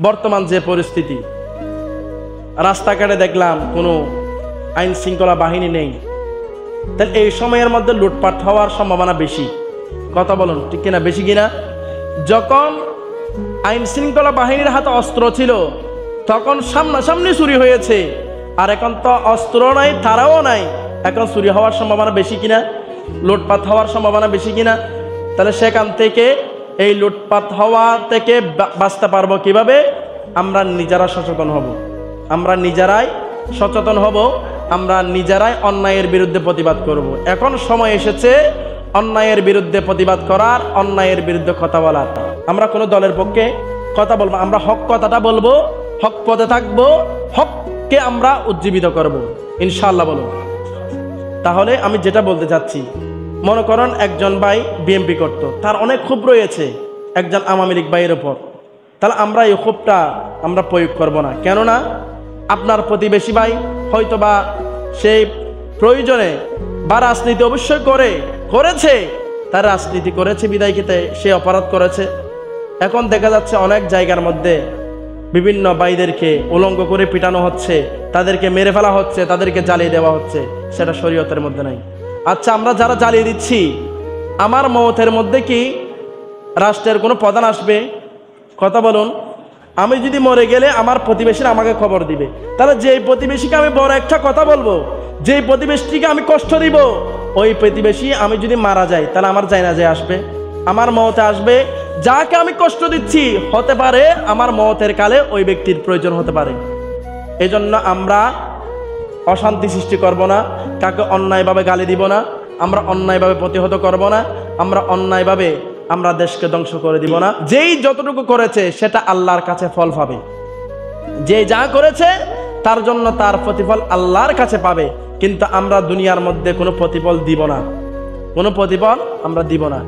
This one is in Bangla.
বর্তমান যে পরিস্থিতি, রাস্তাঘাটে দেখলাম কোনো আইন শৃঙ্খলা বাহিনী নেই, তাহলে এই সময়ের মধ্যে লুটপাট হওয়ার সম্ভাবনা বেশি। কথা বলুন ঠিক কিনা? বেশি কিনা? যখন আইন শৃঙ্খলা বাহিনীর হাতে অস্ত্র ছিল তখন সামনাসামনি চুরি হয়েছে, আর এখন তো অস্ত্র নাই, তারাও নাই, এখন চুরি হওয়ার সম্ভাবনা বেশি কিনা? লুটপাট হওয়ার সম্ভাবনা বেশি কিনা? তাহলে সেখান থেকে এই লুটপাট হওয়া থেকে বাঁচতে পারবো কিভাবে? আমরা নিজেরা সচেতন হব, আমরা নিজেরাই সচেতন হব, আমরা নিজেরাই অন্যায়ের বিরুদ্ধে প্রতিবাদ করব। এখন সময় এসেছে অন্যায়ের বিরুদ্ধে প্রতিবাদ করার, অন্যায়ের বিরুদ্ধে কথা বলার। আমরা কোনো দলের পক্ষে কথা বলবো, আমরা হক কথাটা বলবো, হক পথে থাকবো, হককে আমরা উজ্জীবিত করব ইনশাআল্লাহ। বলো তাহলে আমি যেটা বলতে চাচ্ছি, মনে করেন একজন ভাই বিএমপি করতো, তার অনেক ক্ষোভ রয়েছে একজন আওয়ামী লীগ ভাইয়ের ওপর, তাহলে আমরা এই ক্ষোভটা আমরা প্রয়োগ করব না। কেননা আপনার প্রতিবেশী ভাই হয়তো বা সেই প্রয়োজনে বা রাজনীতি অবশ্যই করেছে, তার রাজনীতি করেছে বিদায় খেতে সে অপরাধ করেছে। এখন দেখা যাচ্ছে অনেক জায়গার মধ্যে বিভিন্ন ভাইদেরকে উলঙ্গ করে পিটানো হচ্ছে, তাদেরকে মেরে ফেলা হচ্ছে, তাদেরকে জ্বালিয়ে দেওয়া হচ্ছে, সেটা শরীয়তের মধ্যে নাই। আচ্ছা, আমরা যারা জ্বালিয়ে দিচ্ছি, আমার মওতের মধ্যে কি রাষ্ট্রের কোনো প্রধান আসবে? কথা বলুন। আমি যদি মরে গেলে আমার প্রতিবেশীরা আমাকে খবর দিবে, তাহলে যেই প্রতিবেশীকে আমি বড় একটা কথা বলবো, যেই প্রতিবেশীকে আমি কষ্ট দিব, ওই প্রতিবেশী আমি যদি মারা যাই তাহলে আমার জানাজায় আসবে, আমার মওতে আসবে। যাকে আমি কষ্ট দিচ্ছি হতে পারে আমার মওতের কালে ওই ব্যক্তির প্রয়োজন হতে পারে। এজন্য আমরা অশান্তি সৃষ্টি করব না, কাকে অন্যায়ভাবে গালি দিব না, আমরা অন্যায়ভাবে প্রতিহত করব না, আমরা অন্যায়ভাবে আমরা দেশকে ধ্বংস করে দিব না। যেই যতটুকু করেছে সেটা আল্লাহর কাছে ফল পাবে, যে যা করেছে তার জন্য তার প্রতিফল আল্লাহর কাছে পাবে। কিন্তু আমরা দুনিয়ার মধ্যে কোনো প্রতিফল দিব না, কোনো প্রতিফল আমরা দিব না।